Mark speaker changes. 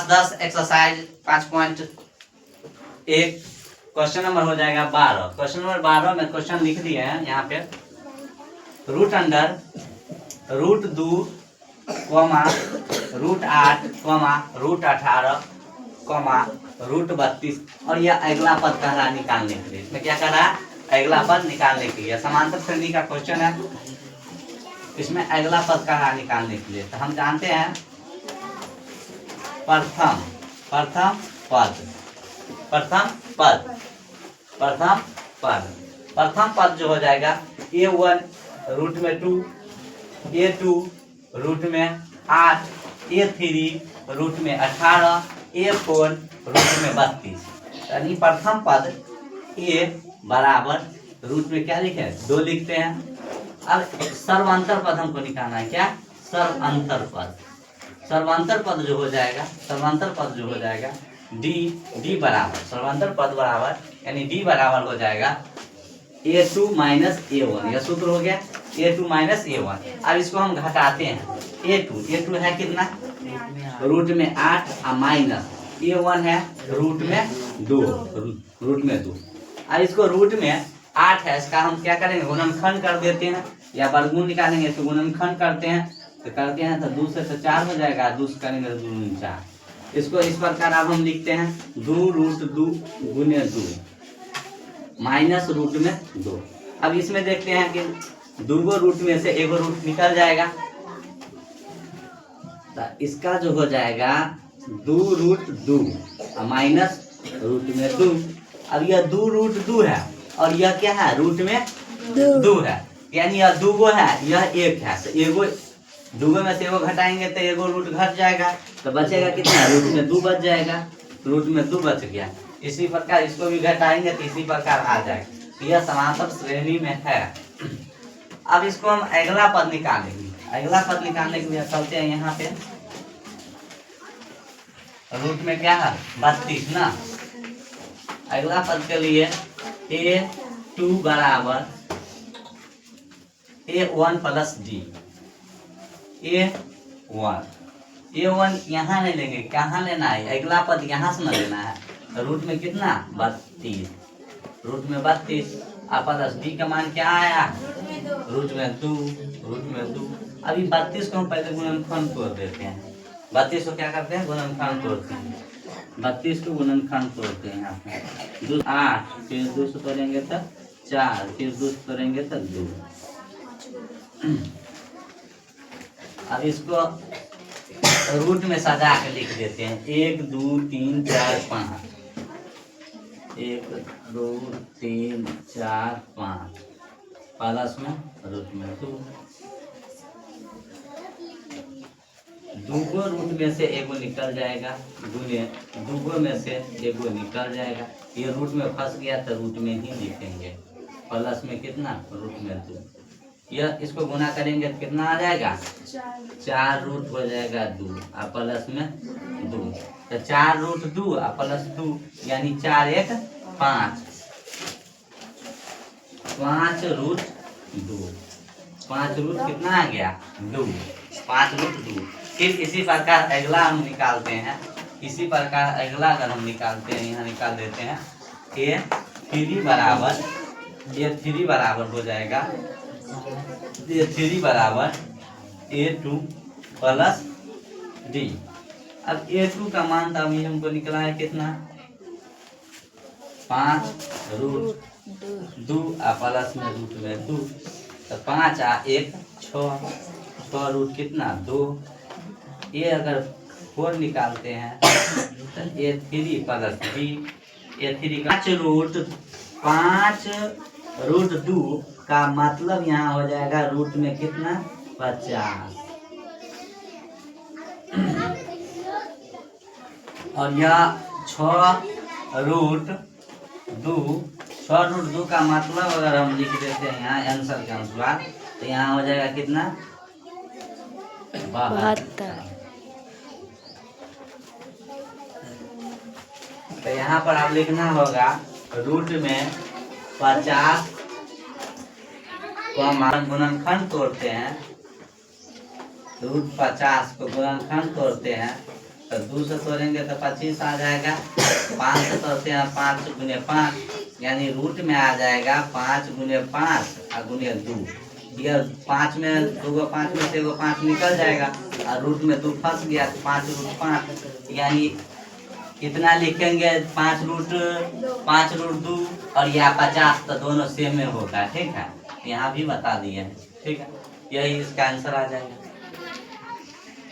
Speaker 1: 10 exercise 5.1 question number हो जाएगा 12। Question number 12 में क्वेश्चन लिख दिए हैं यहाँ पे। Root under root 2 comma root 8 comma root 18 comma root 32 और यह अगला पद कह रहा निकालने के लिए। इसमें क्या कर रहा है? अगला पद निकालने के लिए। समांतर श्रेणी का क्वेश्चन है, इसमें अगला पद कह रहा निकालने के लिए। तो हम जानते हैं प्रथम पद जो हो जाएगा A1 रूट में 2, A2 रूट में 8, A3 रूट में 18, A4 रूट में 32। यानी प्रथम पद A बराबर रूट में क्या लिखे? 2 लिखते हैं। अब सर्वांतर पद हमको निकालना है। क्या? सर्वांतर पद जो हो जाएगा डी बराबर सर्वांतर पद बराबर यानी डी बराबर हो जाएगा A2 माइनस A1। यह सूत्र हो गया A2 माइनस A1। अब इसको हम घटाते हैं। A2 है कितना? रूट में 8 और माइनस A1 है रूट में 2। अब इसको रूट में 8 है, इसका हम क्या करेंगे? गुणनखंड कर देते हैं या वर्गमूल निकालेंगे तो गुणनखंड करते हैं तो 2 से 4 हो जाएगा, 2 से करेंगे तो 2 4। इसको इस प्रकार अब हम लिखते हैं 2 रूट 2 गुने 2 माइनस रूट में 2। अब इसमें देखते हैं कि 2 रूट में से 1 रूट निकल जाएगा, तो इसका जो हो जाएगा 2 रूट 2 माइनस रूट में 2। अब यह 2 रूट 2 है और यह क्या है? रूट में 2 है, यानी यह 2 है, यह 1 है। तो 2 में से 1 घटाएंगे तो 1 रूट घट जाएगा, तो बचेगा कितना? रूट में 2 बच जाएगा, रूट में 2 बच गया। इसी प्रकार इसको भी घटाएंगे तो इसी प्रकार आ जाएगा। यह समांतर श्रेणी में है। अब इसको हम अगला पद निकालेंगे। अगला पद निकालने के लिए चलते हैं यहाँ पे। रूट में क्या है? 32 ना। अगला पद के लिए A2 बराबर A1 प्लस D। A1 यहाँ नहीं लेंगे, कहाँ लेना है? अगला पद यहाँ से न लेना है। रूट में कितना? 32। रूट में 32 प्लस D का मान क्या आया? रूट में 2। अभी 32 को हम पहले गुणनखंड तोड़ देते हैं। 32 को क्या करते हैं? गुणनखंड तोड़ते हैं। 32 को गुणनखंड तोड़ते हैं यहाँ पे। 8 फिर 2 से तोड़ेंगे तो 4 फिर 2 से तोड़ेंगे तो 2। अब इसको रूट में सजा के लिख देते हैं। 1 2 3 4 5। 1 2 3 4 5 प्लस में रूट में 2। 2 रूट में से 1 निकल जाएगा, गुने 2 में से 1 निकल जाएगा। ये रूट में फंस गया तो रूट में ही लिखेंगे। प्लस में कितना? रूट में 2। यह इसको गुना करेंगे तो कितना आ जाएगा? 4 रूट हो जाएगा 2 और प्लस में 2। तो 4 रूट 2 और प्लस 2 यानी 4 1 5। 5 रूट 2। 5 रूट कितना आ गया? 2। 5 रूट 2। फिर इसी प्रकार अगला हम निकालते हैं। इसी प्रकार अगला अगर हम निकालते हैं, यहाँ निकाल देते हैं। A3 बराबर हो जाएगा A3 बराबर A2 प्लस D। अब A2 का मान तो अभी हमको निकला है कितना? 5 रूट 2 प्लस में रूट में 2। तो 5 और 1 6 रूट कितना? 2। ये अगर 4 निकालते हैं तो A3 plus D। A3 5 root 2 का मतलब यहाँ हो जाएगा रूट में कितना? 50। और यह 6 रूट 2 का मतलब अगर हम लिख देते हैं यहाँ आंसर के अनुसार तो यहाँ हो जाएगा कितना? 72। तो यहाँ पर आप लिखना होगा रूट में 50 को हम गुणनखंड तोड़ते हैं। रूट 50 को गुणनखंड तोड़ते हैं तो 2 से तोड़ेंगे तो 25 आ जाएगा। 5 से तोड़ते हैं 5 गुने 5 यानी रूट में आ जाएगा 5 गुने 5 और गुने 2। ये 5 में 2 5 में से 5 निकल जाएगा और रूट में 2 फंस गया तो 5 रूट 5 यानी कितना लिखेंगे 5 रूट 2 और या 50 तो दोनों सेम में होगा। ठीक है, यहाँ भी बता दिए हैं। ठीक है, यही इसका आंसर आ जाएगा।